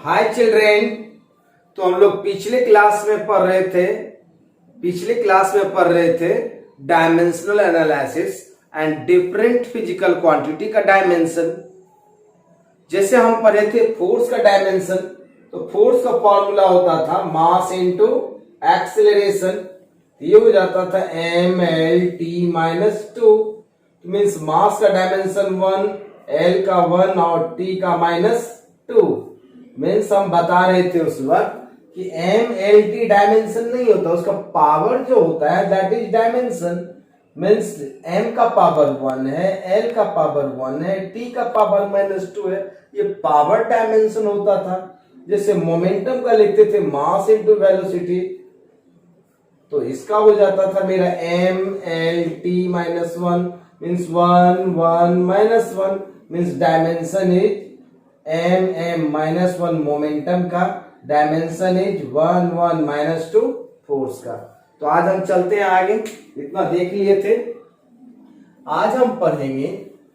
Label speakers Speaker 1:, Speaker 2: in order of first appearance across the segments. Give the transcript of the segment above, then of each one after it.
Speaker 1: हाय children. तो हम लोग पिछले क्लास में पढ़ रहे थे dimensional analysis and different physical quantity का डायमेंशन। जैसे हम पढ़े थे फोर्स का डायमेंशन, तो फोर्स का फॉर्मूला होता था मास इनटू एक्सेलरेशन। ये हो जाता था mL/t-2। मीन्स मास का डायमेंशन 1, L का 1 और T का -2। मीन्स हम बता रहे थे उस वक्त कि mLT डायमेंशन नहीं होता, उसका पावर जो होता है that is dimension. Means m का पावर 1 है, L का पावर 1 है, T का पावर -2 है। ये पावर डायमेंशन होता था। जैसे मोमेंटम का लिखते थे मास इनटू वेलोसिटी, तो इसका हो जाता था मेरा mLT-1 means 1 1 -1 means dimension is m-1 momentum का, डायमेंशन इज 1 1 -2 फोर्स का। तो आज हम चलते हैं आगे, इतना देख लिए थे। आज हम पढ़ेंगे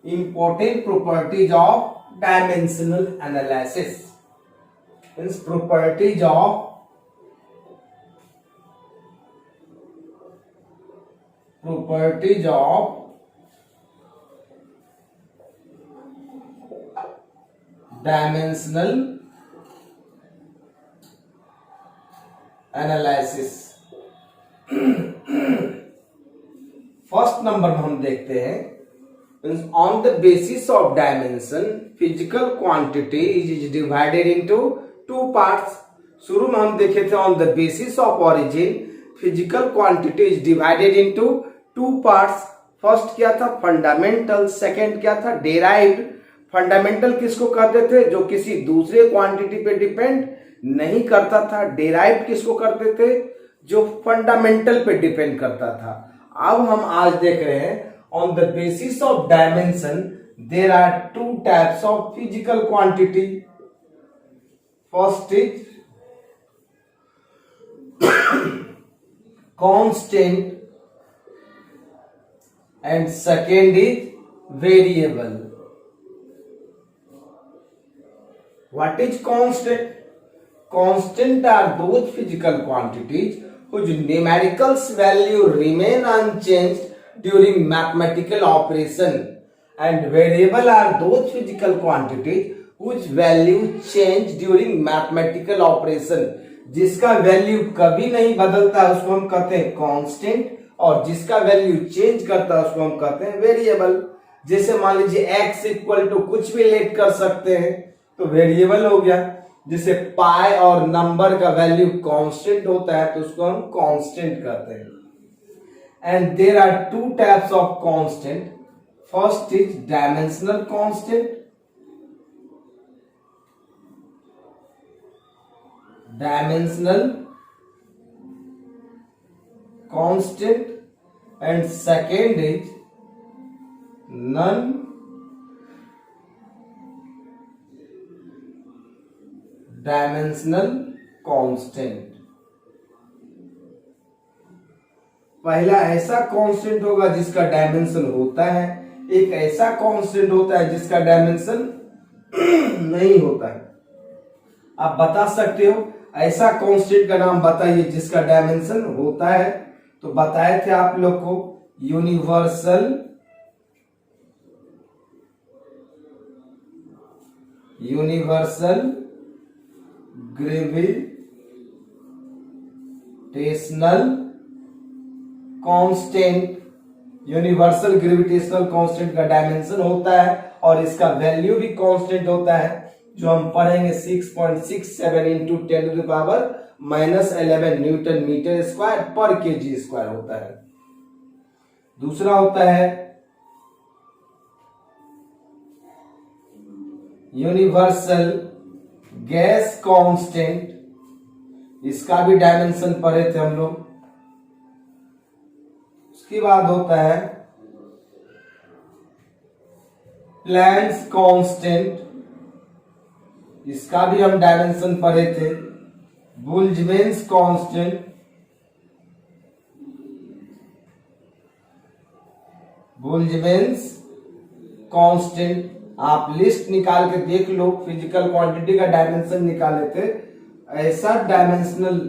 Speaker 1: important properties of dimensional analysis. Means properties of dimensional analysis. First number में हम देखते हैं on the basis of dimension physical quantity is divided into 2 parts. शुरू में हम देखे थे on the basis of origin physical quantity is divided into 2 parts. First क्या था फंडामेंटल, सेकंड क्या था डेराइव्ड। फंडामेंटल किसको कहते थे? जो किसी दूसरे क्वांटिटी पे डिपेंड नहीं करता था। डेराइव्ड किसको करते थे? जो फंडामेंटल पे डिपेंड करता था। अब हम आज देख रहे हैं on the basis of dimension there are 2 types of physical quantity. First is constant and second is variable. What is constant? Constant are those physical quantities whose numerical value remain unchanged during mathematical operation, and variable are those physical quantities whose value change during mathematical operation. जिसका value कभी नहीं बदलता उसको हम कहते हैं constant, और जिसका वैल्यू चेंज करता है उसको हम कहते हैं वेरिएबल। जैसे मान लीजिए x इक्वल टू कुछ भी लेट कर सकते हैं तो वेरिएबल हो गया। जैसे पाई और नंबर का वैल्यू कांस्टेंट होता है तो उसको हम कांस्टेंट कहते हैं। And there are 2 types of constant. First is dimensional constant, constant, and second is non dimensional constant। पहला ऐसा कांस्टेंट होगा जिसका डायमेंशन होता है, एक ऐसा कांस्टेंट होता है जिसका डायमेंशन नहीं होता है। आप बता सकते हो ऐसा कांस्टेंट का नाम बताइए जिसका डायमेंशन होता है। तो बताए थे आप लोग को universal gravitational constant. Universal gravitational constant का डायमेंशन होता है और इसका वैल्यू भी कांस्टेंट होता है, जो हम पढ़ेंगे 6.67 इंटू 10⁻⁻11 न्यूटन मीटर स्क्वायर पर केजी स्क्वायर होता है। दूसरा होता है यूनिवर्सल गैस कांस्टेंट। इसका भी डायमेंशन पढ़े थे हम लोग। उसके बाद होता है प्लैंक्स कांस्टेंट। इसका भी हम डायमेंशन पढ़े थे। बोल्ट्जमैन कांस्टेंट आप लिस्ट निकाल के देख लो, फिजिकल क्वांटिटी का डायमेंशन निकाले थे। ऐसा डायमेंशनल,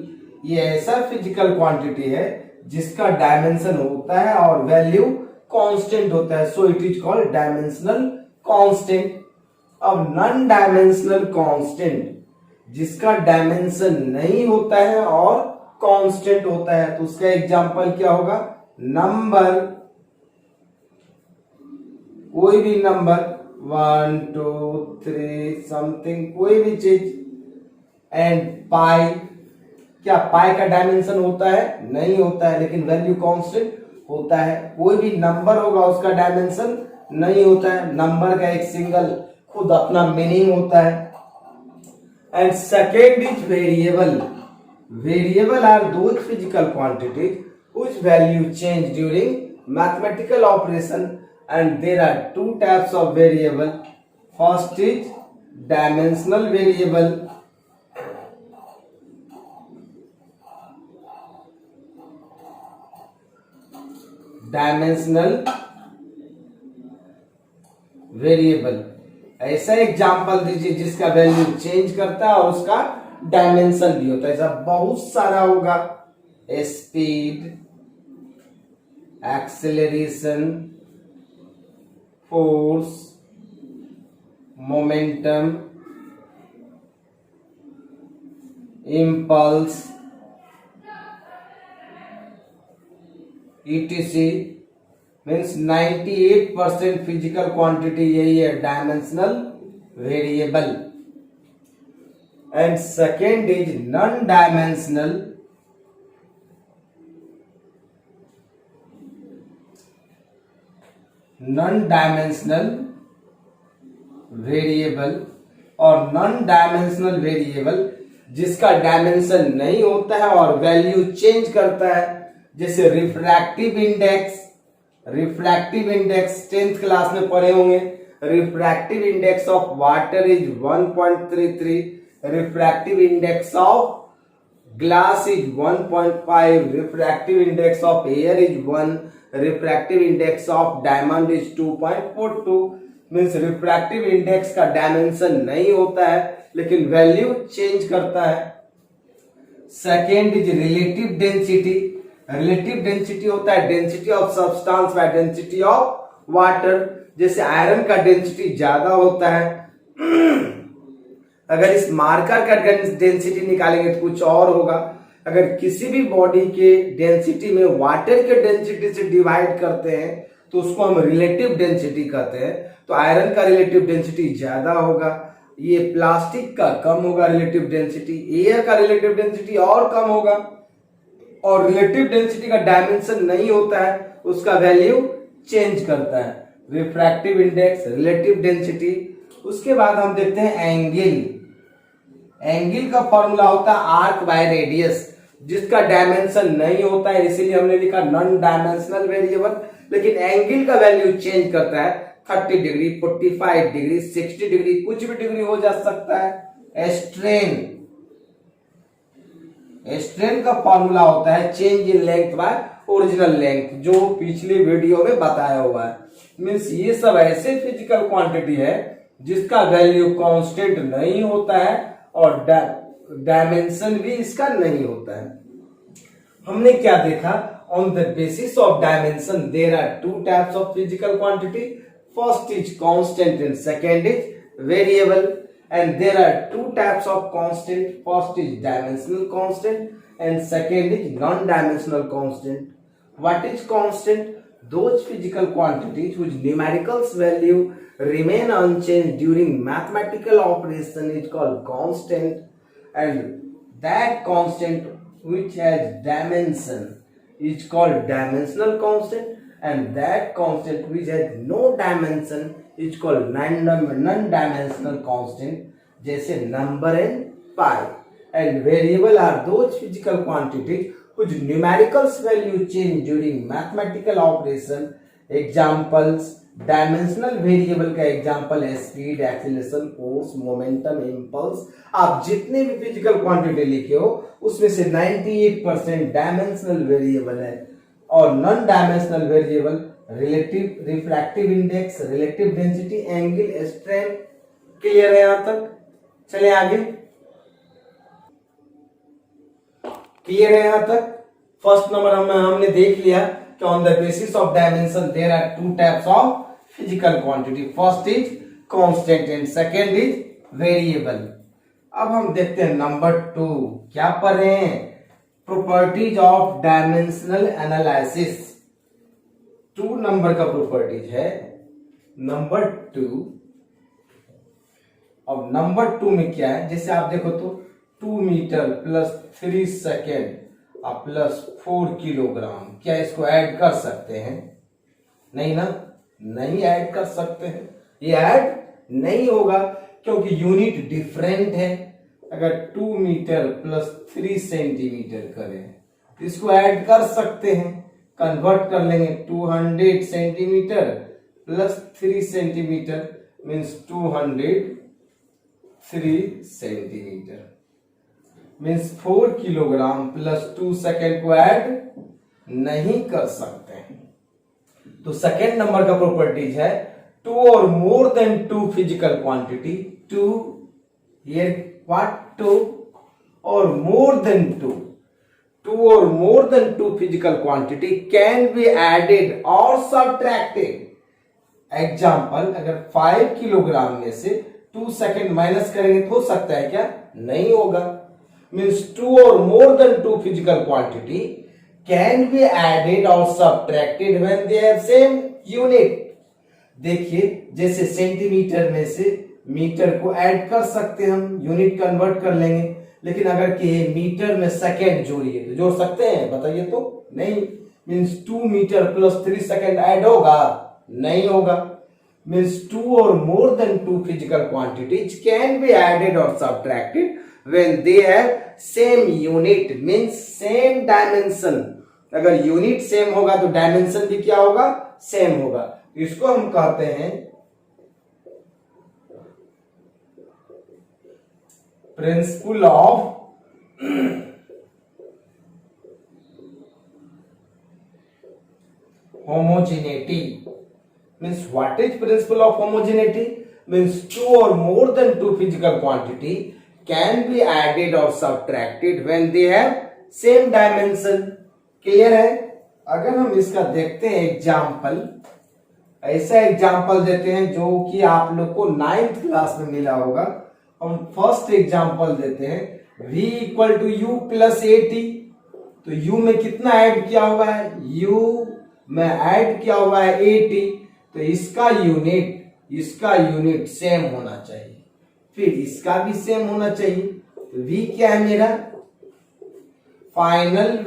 Speaker 1: ये ऐसा फिजिकल क्वांटिटी है जिसका डायमेंशन होता है और वैल्यू कांस्टेंट होता है, so it is called dimensional constant. अब नॉन डायमेंशनल कांस्टेंट जिसका डायमेंशन नहीं होता है और कांस्टेंट होता है, तो उसका एग्जांपल क्या होगा? नंबर, कोई भी नंबर 1 2 3 समथिंग, कोई भी चीज। एंड पाई, क्या पाई का डायमेंशन होता है? नहीं होता है, लेकिन वैल्यू कांस्टेंट होता है। कोई भी नंबर होगा उसका डायमेंशन नहीं होता है, नंबर का एक सिंगल खुद अपना मीनिंग होता है। And second is variable. Variable are those physical quantities whose value change during mathematical operation, and there are two types of variable. First is dimensional variable. Dimensional variable, ऐसा example दीजिए जिसका value change करता है और उसका dimension भी होता है। ऐसा बहुत सारा होगा, speed, acceleration, force, momentum, impulse, etc। Means 98% physical quantity यही है, dimensional variable. And second is non dimensional. Non dimensional variable, और नॉन डायमेंशनल वेरिएबल जिसका डायमेंशन नहीं होता है और वैल्यू चेंज करता है, जैसे refractive index. Refractive index 10th class में पढ़े होंगे। Refractive index of water is 1.33, refractive index of glass is 1.5, refractive index of air is 1, refractive index of diamond is 2.42। Means refractive index का dimension नहीं होता है लेकिन वैल्यू चेंज करता है। Second is relative density. Relative density होता है density of substance by density of water. जैसे आयरन का डेंसिटी ज्यादा होता है, अगर इस मार्कर का डेंसिटी निकालेंगे तो कुछ और होगा। अगर किसी भी बॉडी के डेंसिटी में वाटर के डेंसिटी से डिवाइड करते हैं तो उसको हम रिलेटिव डेंसिटी कहते हैं। तो आयरन का रिलेटिव डेंसिटी ज्यादा होगा, ये प्लास्टिक का कम होगा रिलेटिव डेंसिटी, एयर का रिलेटिव डेंसिटी और कम होगा। और रिलेटिव डेंसिटी का डायमेंशन नहीं होता है, उसका वैल्यू चेंज करता है। Refractive index, relative density. उसके बाद हम देखते हैं एंगल। एंगल का फॉर्मूला होता है आर्क बाय रेडियस, जिसका डायमेंशन नहीं होता है, इसीलिए हमने लिखा नॉन डायमेंशनल वेरिएबल। लेकिन एंगल का वैल्यू चेंज करता है, 30 डिग्री, 45 डिग्री, 60 डिग्री, कुछ भी डिग्री हो जा सकता है। स्ट्रेन, स्ट्रेन का फॉर्मूला होता है change in length bye original length, जो पिछले वीडियो में बताया हुआ है। मीन्स ये सब ऐसे फिजिकल क्वांटिटी है जिसका वैल्यू कांस्टेंट नहीं होता है और डायमेंशन भी इसका नहीं होता है। हमने क्या देखा? On the basis of dimension there are two types of physical quantity. First is constant and second is variable. And there are two types of constant. First is dimensional constant and second is non-dimensional constant. What is constant? Those physical quantities whose numerical value remain unchanged during mathematical operation is called constant, and that constant which has dimension is called dimensional constant, and that constant which has no dimension is called non-dimensional constant, जैसे number and pi. And variable are those physical quantities whose numerical value change during mathematical operation. Examples: dimensional variable का example है speed, acceleration, force, momentum, impulse. आप जितने भी physical quantity लिखे हो उसमें से 98% डायमेंशनल वेरिएबल है और non dimensional variable relative refractive index, relative density, angle, strain. Clear है यहां तक? चले आगे। क्लियर है यहां तक? फर्स्ट नंबर हमने देख लिया कि on the basis of dimension there are two types of physical quantity, first is constant and second is variable. अब हम देखते हैं नंबर 2, क्या पढ़ रहे हैं? Properties of dimensional analysis. 2 number का प्रॉपर्टीज है नंबर 2। अब नंबर 2 में क्या है? जैसे आप देखो तो 2 मीटर प्लस 3 सेकेंड और प्लस 4 किलोग्राम, क्या इसको ऐड कर सकते हैं? नहीं ना, नहीं ऐड कर सकते हैं, ये ऐड नहीं होगा क्योंकि यूनिट डिफरेंट है। अगर 2 मीटर प्लस 3 सेंटीमीटर करें इसको ऐड कर सकते हैं, कन्वर्ट कर लेंगे 200 centimetre plus 3 centimetre means 203 centimetre means 4 kilogram plus 2 second को ऐड नहीं कर सकते हैं। तो सेकेंड नंबर का प्रॉपर्टीज है 2 or more than 2 physical quantity, 2 here what 2 or more than 2 or more than 2 physical quantity can be added or subtracted। Example, अगर 5 kilogram में से 2 सेकेंड माइनस करेंगे तो हो सकता है क्या? नहीं होगा। Means 2 or more than 2 physical quantity can be added or subtracted when they have same unit। देखिए, जैसे सेंटीमीटर में से मीटर को ऐड कर सकते हैं, हम यूनिट कन्वर्ट कर लेंगे, लेकिन अगर के मीटर में सेकेंड जोड़िए तो जोड़ सकते हैं? बताइए तो। नहीं। Means 2 metre plus 3 second add होगा? नहीं होगा। Means 2 or more than 2 physical quantities can be added or subtracted when they have same unit, means same dimension। अगर यूनिट सेम होगा तो डायमेंशन भी क्या होगा? सेम होगा। इसको हम कहते हैं principle of homogeneity. Means what is principal of homogeneity? Means 2 or more than 2 physical quantity can be added or subtracted when they have same dimension। Clear है? अगर हम इसका देखते हैं एग्जाम्पल, ऐसा एग्जाम्पल देते हैं जो कि आप लोग को 9th क्लास में मिला होगा। हम फर्स्ट एग्जाम्पल देते हैं v equal to u plus a t. तो u में कितना ऐड किया हुआ है? u में ऐड किया हुआ है ए टी। तो इसका यूनिट सेम होना चाहिए, फिर इसका भी सेम होना चाहिए। तो v क्या है मेरा? फाइनल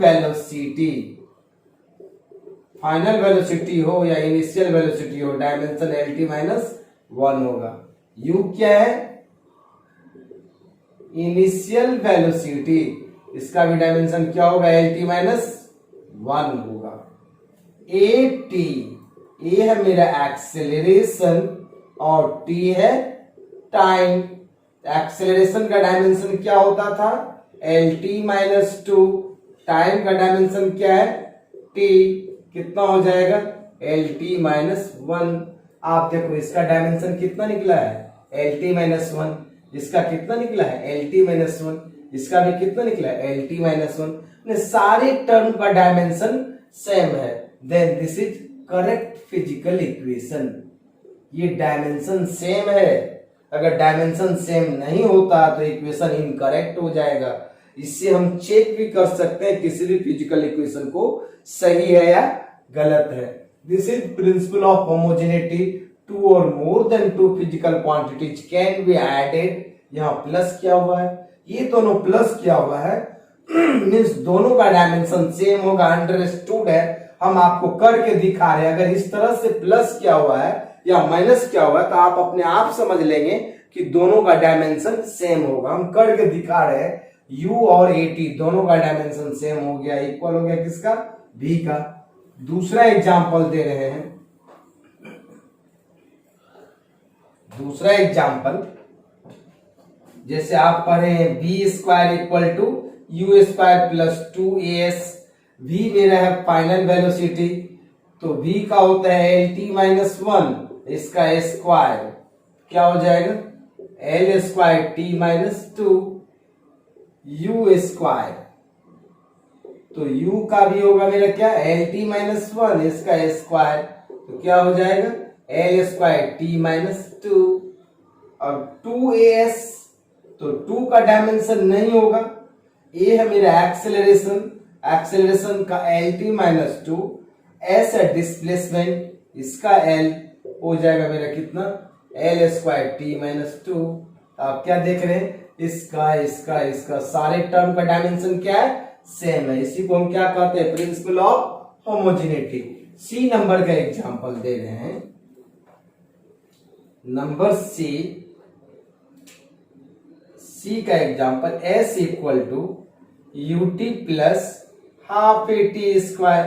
Speaker 1: वेलोसिटी हो या इनिशियल वेलोसिटी हो, डायमेंशन lt माइनस 1 होगा। u क्या है? इनिशियल वेलोसिटी, इसका भी डायमेंशन क्या होगा? lt माइनस 1 होगा। ए है मेरा एक्सेलरेशन और t है टाइम। एक्सेलरेशन का डायमेंशन क्या होता था? lt minus 2। टाइम का डायमेंशन क्या है? t। कितना हो जाएगा? lt minus 1। आप देखो इसका डायमेंशन कितना निकला है? lt minus 1। इसका कितना निकला है? lt minus 1। इसका भी कितना निकला है? lt minus 1। सारे टर्म का डायमेंशन सेम है, then this is correct physical equation. ये डायमेंशन सेम है। अगर डायमेंशन सेम नहीं होता तो इक्वेशन इनकरेक्ट हो जाएगा। इससे हम चेक भी कर सकते हैं किसी भी फिजिकल इक्वेशन को सही है या गलत है। This is principal of homogeneity. 2 or more than 2 physical quantities can be added। यहाँ प्लस किया हुआ है, ये दोनों प्लस किया हुआ है मीन्स दोनों का डायमेंशन सेम होगा। अंडरस्टूड है, हम आपको करके दिखा रहे हैं। अगर इस तरह से प्लस किया हुआ है या माइनस किया हुआ है तो आप अपने आप समझ लेंगे कि दोनों का डायमेंशन सेम होगा। हम करके दिखा रहे हैं u और at दोनों का डायमेंशन सेम हो गया, इक्वल हो गया किसका? v का। दूसरा एग्जांपल दे रहे हैं। दूसरा एग्जांपल, जैसे आप पढ़े हैं v square equal to u square plus 2as। v मेरा है फाइनल वेलोसिटी, तो v का होता है एल टी माइनस वन, इसका स्क्वायर क्या हो जाएगा L square T minus to u square. तो u का भी होगा मेरा क्या एल टी माइनस वन, इसका स्क्वायर तो क्या हो जाएगा L square T minus to. और 2as तो 2 का डायमेंशन नहीं होगा, a है मेरा एक्सेलरेशन, एक्सेलरेशन का L T minus to, s है डिस्प्लेसमेंट, इसका l हो जाएगा मेरा कितना L square T minus to. आप क्या देख रहे हैं इसका सारे टर्म का डायमेंशन क्या है सेम है। इसी को हम क्या कहते हैं principle of homogeneity. C number का एग्जांपल दे रहे हैं, नंबर सी का example s equal to u t plus half a t square.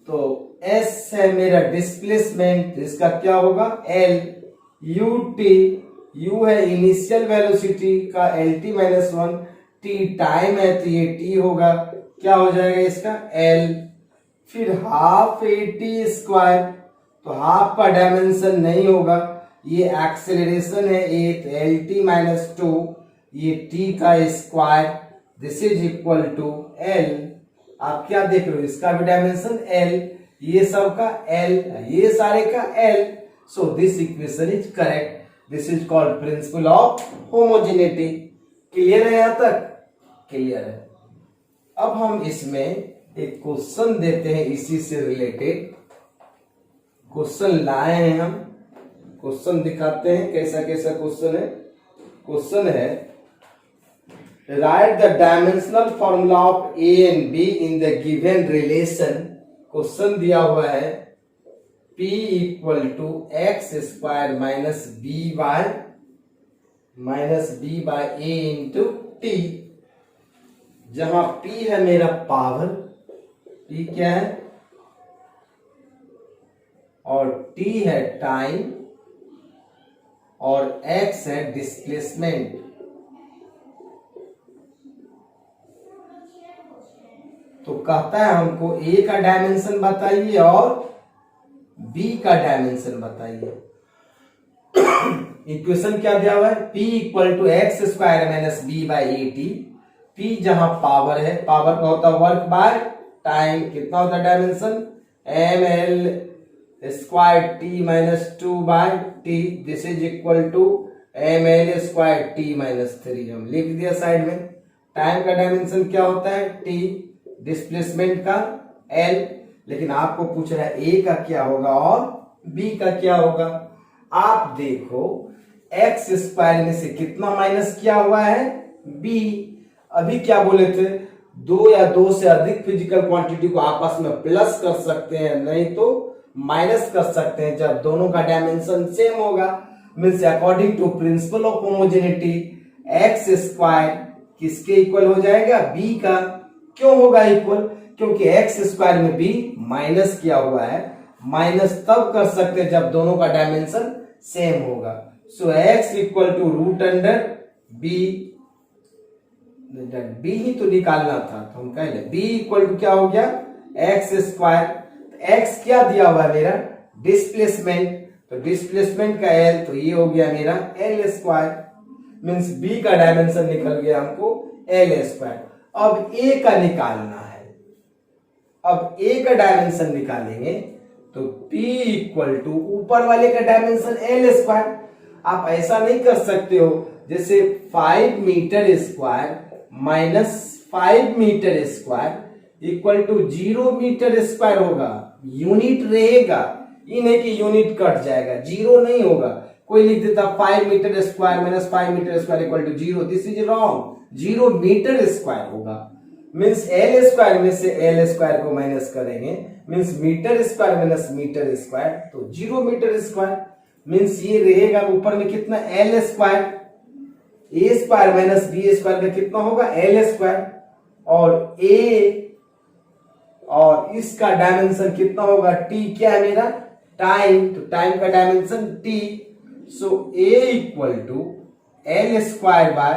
Speaker 1: तो s है मेरा डिस्प्लेसमेंट, इसका क्या होगा l, u t, u है इनिशियल वेलोसिटी का L T minus one, t time है तो ये t होगा, क्या हो जाएगा इसका l, फिर हाफ ए टी स्क्वायर, तो हाफ का डायमेंशन नहीं होगा, ये एक्सेलरेशन है a, तो एल टी माइनस टू, ये t का square, this is equal to l। आप क्या देख रहे हो इसका भी डायमेंशन l, ये सब का l, ये सारे का l, so this equation is correct. This is called principal of homogeneity. Clear है यहां तक? क्लियर है। अब हम इसमें एक क्वेश्चन देते हैं, इसी से रिलेटेड क्वेश्चन लाए हैं हम, क्वेश्चन दिखाते हैं कैसा कैसा क्वेश्चन है। क्वेश्चन है write the dimensional formula of a and b in the given relation. Question दिया हुआ है P equal to x square minus b by a into t, जहां P है मेरा पावर, P क्या है, और T है टाइम, और X है डिस्प्लेसमेंट। तो कहता है हमको A का डायमेंशन बताइए और B का डायमेंशन बताइए। इक्वेशन क्या दिया हुआ है P equal to x square minus b by a t. P जहां पावर है, पावर का होता है वर्क बाय टाइम, कितना होता है dimension M L square T minus two by T, this is equal to M L square T minus three. हम लिख दिया साइड में। टाइम का डायमेंशन क्या होता है टी, डिस्प्लेसमेंट का l, लेकिन आपको पूछ रहा है a का क्या होगा और b का क्या होगा। आप देखो एक्स स्क्वायर में से कितना माइनस किया हुआ है b। अभी क्या बोले थे, दो या दो से अधिक फिजिकल क्वांटिटी को आपस में प्लस कर सकते हैं, नहीं तो माइनस कर सकते हैं जब दोनों का डायमेंशन सेम होगा। Means according to principle of homogeneity x square किसके इक्वल हो जाएगा b का। क्यों होगा इक्वल, क्योंकि एक्स स्क्वायर में भी माइनस किया हुआ है, माइनस तब कर सकते हैं जब दोनों का डायमेंशन सेम होगा। So X equal to root under B, B ही तो निकालना था, तो हम कह ले बी इक्वल टू क्या हो गया एक्स स्क्वायर। एक्स क्या दिया हुआ है मेरा डिस्प्लेसमेंट, तो डिस्प्लेसमेंट का एल, तो ये हो गया मेरा एल स्क्वायर, मीन्स बी का डायमेंशन निकल गया हमको एल स्क्वायर। अब ए का निकालना है, अब ए का डायमेंशन निकालेंगे तो P इक्वल टू ऊपर वाले का डायमेंशन एल स्क्वायर। आप ऐसा नहीं कर सकते हो जैसे 5 metre square minus 5 metre square equal to 0 metre square होगा, यूनिट रहेगा, ये नहीं कि यूनिट कट जाएगा, जीरो नहीं होगा। कोई लिख देता 5 metre square minus 5 metre square equal to zero, this is wrong, 0 metre square होगा। मीन्स एल स्क्वायर में से एल स्क्वायर को माइनस करेंगे, means metre square minus metre square, तो 0 मीटर स्क्वायर। मीन्स ये रहेगा ऊपर में कितना एल स्क्वायर, ए स्क्वायर माइनस बी स्क्वायर का कितना होगा एल स्क्वायर, और ए और इसका डायमेंशन कितना होगा टी, क्या है मेरा टाइम, तो टाइम का dimension T. So A equal to L square by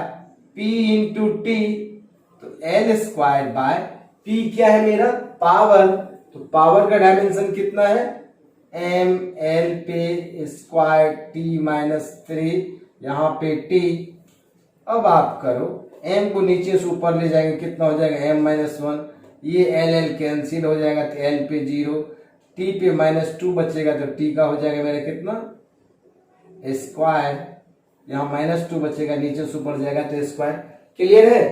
Speaker 1: P into t, तो एल स्क्वायर बाय पी क्या है मेरा पावर, तो पावर का डायमेंशन कितना है, एम एल पे स्क्वायर टी माइनस 3, यहाँ पे टी। अब आप करो, एम को नीचे से ऊपर ले जाएंगे, कितना हो जाएगा एम माइनस 1, ये एल एल कैंसिल हो जाएगा तो एल पे 0, टी पे माइनस 2 बचेगा तो टी का हो जाएगा मेरा कितना स्क्वायर, यहाँ माइनस 2 बचेगा, नीचे से ऊपर जाएगा तो स्क्वायर। क्लियर है?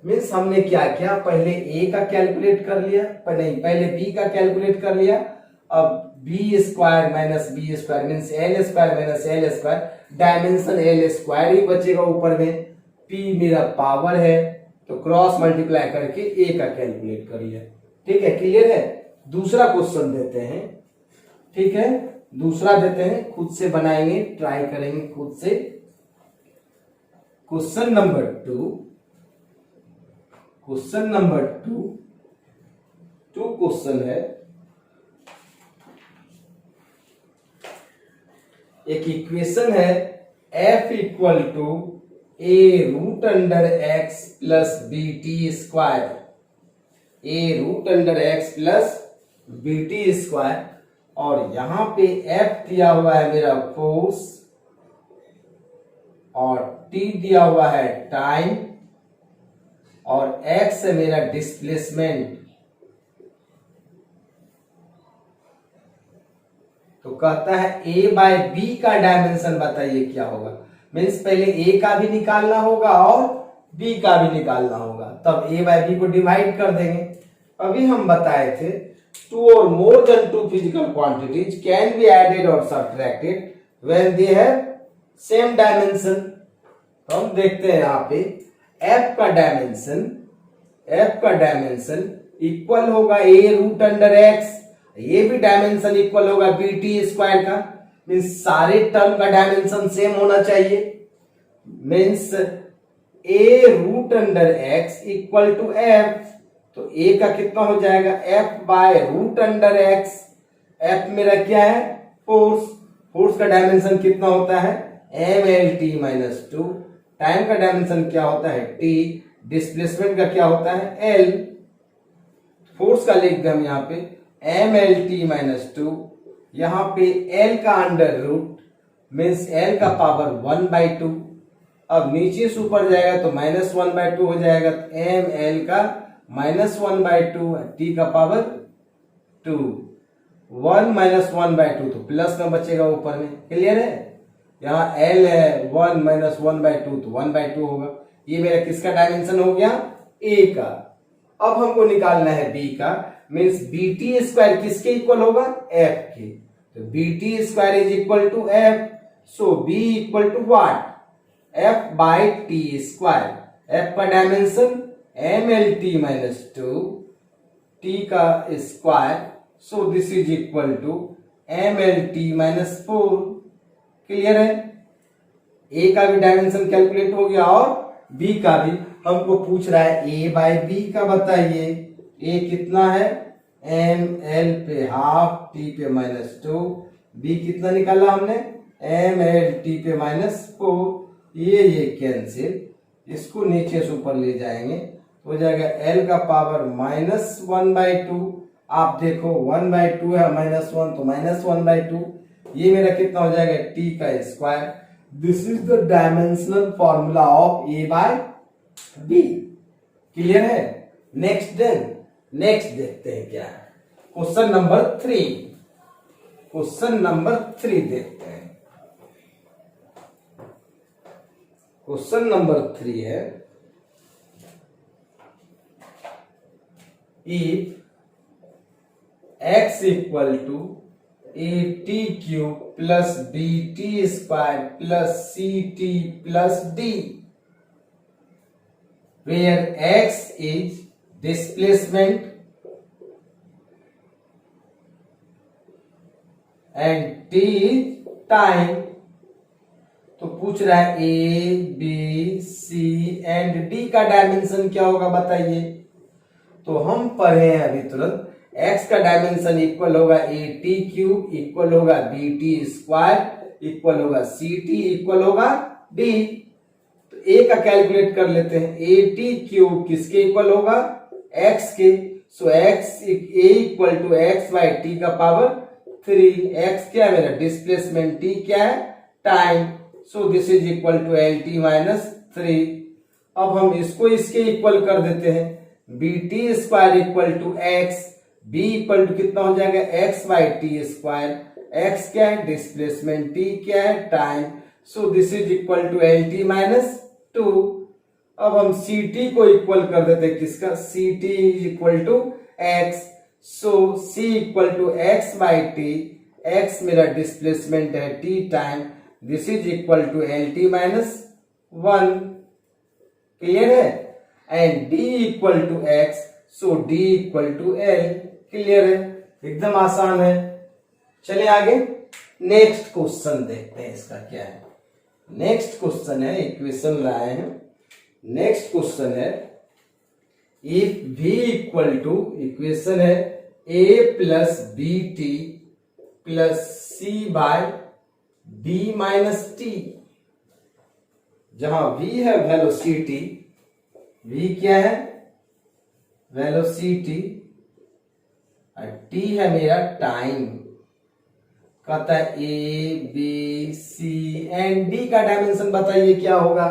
Speaker 1: मीन्स हमने क्या किया, पहले ए का कैलकुलेट कर लिया, नहीं पहले बी का कैलकुलेट कर लिया, अब B square minus B square means L square minus L square, dimension L square ही बचेगा ऊपर में, पी मेरा पावर है तो क्रॉस मल्टीप्लाई करके ए का कैलकुलेट कर लिया। ठीक है, क्लियर है? दूसरा क्वेश्चन देते हैं। ठीक है, दूसरा देते हैं, खुद से बनाएंगे, ट्राई करेंगे खुद से। Question number 2, question number 2 question है, एक इक्वेशन है f equal to a root under x plus b T square, a root under x plus b T square, और यहां पे f दिया हुआ है मेरा फोर्स और t दिया हुआ है टाइम और x है मेरा डिस्प्लेसमेंट। तो कहता है a बाय बी का डायमेंशन बताइए क्या होगा। मीन्स पहले a का भी निकालना होगा और b का भी निकालना होगा, तब a बाय बी को डिवाइड कर देंगे। अभी हम बताए थे 2 or more than 2 physical quantities can be added or subtracted when they have same dimension। तो हम देखते हैं यहाँ पे f का डायमेंशन इक्वल होगा a रूट अंडर x, ये भी डायमेंशन इक्वल होगा बी टी स्क्वायर का। मीन्स सारे टर्म का डायमेंशन सेम होना चाहिए। Means a root under x equal to f, तो a का कितना हो जाएगा f by root under x। f मेरा क्या है फोर्स, फोर्स का डायमेंशन कितना होता है M L T minus 2, time का डायमेंशन क्या होता है t, डिस्प्लेसमेंट का क्या होता है l। फोर्स का लिख दिया हम यहाँ पे एम एल टी माइनस 2, यहाँ पे l का अंडर रूट मीन्स l का पावर 1/2, अब नीचे से ऊपर जाएगा तो माइनस 1/2 हो जाएगा, तो एम एल का माइनस 1/2, t का पावर 2, 1 माइनस 1/2 तो प्लस में बचेगा ऊपर में। क्लियर है? यहाँ l है 1 माइनस 1/2 तो 1/2 होगा। ये मेरा किसका डायमेंशन हो गया a का। अब हमको निकालना है b का, मीन्स बी टी स्क्वायर किसके इक्वल होगा f के, तो b T square is equal to f, so b equal to what f by t square. f का dimension M L T minus 2, t का स्क्वायर, so this is equal to M L T minus 4। Clear है? a का भी dimension calculate हो गया और b का भी। हमको पूछ रहा है a बाय b का बताइए, a कितना है एम एल पे हाफ, टी पे माइनस 2, b कितना निकाला हमने एम एल टी पे माइनस 4, ये कैंसिल, इसको नीचे से ऊपर ले जाएंगे तो हो जाएगा l का पावर माइनस 1/2। आप देखो 1/2 है माइनस 1 तो माइनस 1/2, ये मेरा कितना हो जाएगा t का square. This is the dimensional formula of a by b। Clear है? नेक्स्ट देखते हैं क्या है। क्वेश्चन नंबर 3, क्वेश्चन नंबर 3 देखते हैं। क्वेश्चन नंबर 3 है, if x equal to a T cube plus b T square plus c t plus d, where x is displacement and t is time। तो पूछ रहा है a b c and d का dimension क्या होगा बताइए। तो हम पढ़े हैं अभी तुरंत, x का डायमेंशन इक्वल होगा ए टी क्यूब इक्वल होगा बी टी स्क्वायर इक्वल होगा सी टी इक्वल होगा d। तो a का कैलकुलेट कर लेते हैं, ए टी क्यूब किसके इक्वल होगा x के, so X A equal to X by T का पावर 3। एक्स क्या है मेरा डिस्प्लेसमेंट, टी क्या है time, so this is equal to L T minus 3। अब हम इसको इसके इक्वल कर देते हैं, b T square equal to x, b equal to कितना हो जाएगा x by t square, x क्या है डिस्प्लेसमेंट, टी क्या है time, so this is equal to L T minus 2। अब हम सी टी को इक्वल कर देते हैं किसका, C T is equal to X, so C equal to X by T, X मेरा डिस्प्लेसमेंट है T time, this is equal to L T minus 1। Clear है, and D equal to X, so D equal to L. Clear है, एकदम आसान है। चलिए आगे next question देखते हैं इसका क्या है। नेक्स्ट क्वेश्चन है, इक्वेशन लाए हैं, नेक्स्ट क्वेश्चन है if v equal to, equation है a plus b t plus c by b minus t, जहां v है वेलोसिटी, v क्या है वेलोसिटी और t है मेरा टाइम। कहता है a b c and d का डायमेंशन बताइए क्या होगा।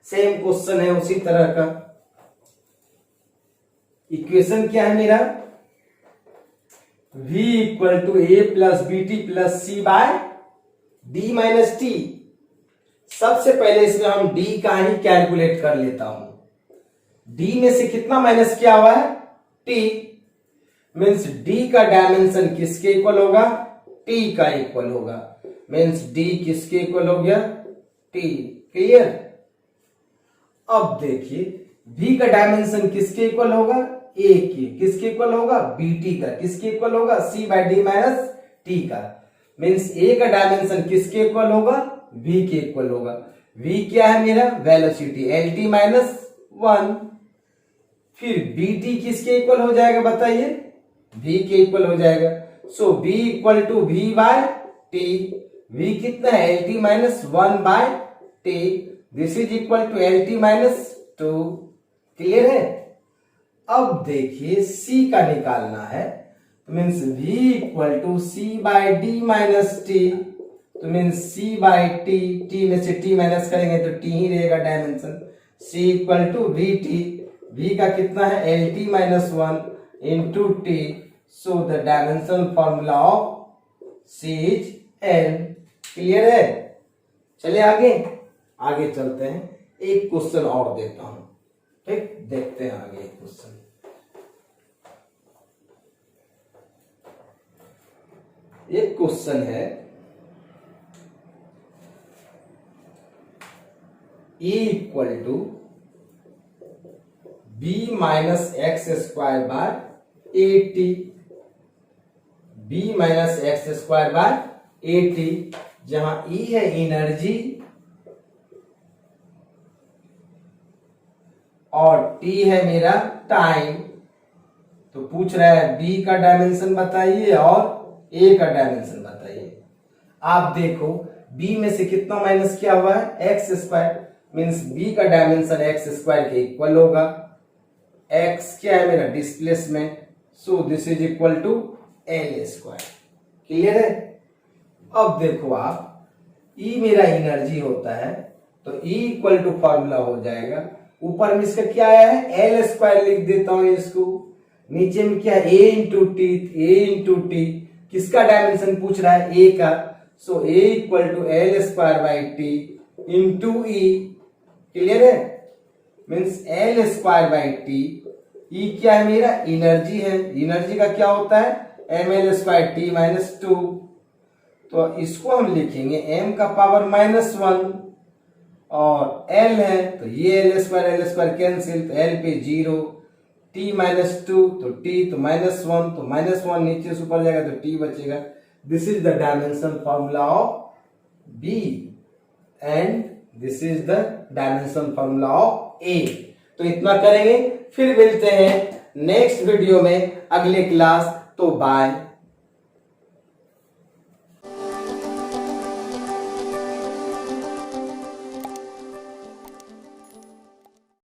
Speaker 1: सेम क्वेश्चन है उसी तरह का। इक्वेशन क्या है मेरा, v equal to a plus b t plus c by D minus t. सबसे पहले इसमें हम d का ही कैलकुलेट कर लेता हूं। d में से कितना माइनस किया हुआ है t, मीन्स d का डायमेंशन किसके इक्वल होगा, t का इक्वल होगा, मीन्स d किसके इक्वल हो गया t। क्लियर। अब देखिए v का डायमेंशन किसके इक्वल होगा, a के, किसके इक्वल होगा bt का, किसके इक्वल होगा c by D minus T का, मीन्स a का डायमेंशन किसके इक्वल होगा v के इक्वल होगा। v क्या है मेरा वेलोसिटी एल टी माइनस 1। फिर bt किसके इक्वल हो जाएगा बताइए, v के इक्वल हो जाएगा, so v equal to V by T, v कितना है L T minus 1 by T, this is equal to L T minus 2। Clear है। अब देखिए c का निकालना है, तो means v equal to C by D minus T, तो means c by T, t में से t माइनस करेंगे तो t ही रहेगा dimension, c equal to v t, v का कितना है L T minus 1 into T, so the dimension formula of c is l। Clear है। चलिए आगे चलते हैं, एक क्वेश्चन और देता हूं, ठीक, देखते हैं आगे एक क्वेश्चन। एक क्वेश्चन है e equal to b minus x square by a t, b minus x square by a t, जहां E है एनर्जी और T है मेरा टाइम। तो पूछ रहा है B का डायमेंशन बताइए और A का डायमेंशन बताइए। आप देखो B में से कितना माइनस किया हुआ है एक्स स्क्वायर, मीन्स B का डायमेंशन एक्स स्क्वायर के इक्वल होगा। x क्या है मेरा displacement, so this is equal to L square. Clear है। अब देखो आप E मेरा एनर्जी होता है तो E इक्वल टू फॉर्मूला हो जाएगा, ऊपर में इसका क्या आया है एल स्क्वायर लिख देता हूं इसको, नीचे में क्या है ए इंटू टी, किसका डायमेंशन पूछ रहा है ए का, so A equal to L square by T into E. Clear है, means L square by T, E क्या है मेरा एनर्जी है, एनर्जी का क्या होता है M L square T minus 2, तो इसको हम लिखेंगे m का पावर -1 और l है तो ये एल स्क्वायर कैंसिल, तो l पे 0, t -2 तो t तो -1, तो -1 नीचे से ऊपर जाएगा तो t बचेगा। This is the dimension formula of b and this is the dimension formula of a। तो इतना करेंगे, फिर मिलते हैं नेक्स्ट वीडियो में अगले क्लास। तो बाय।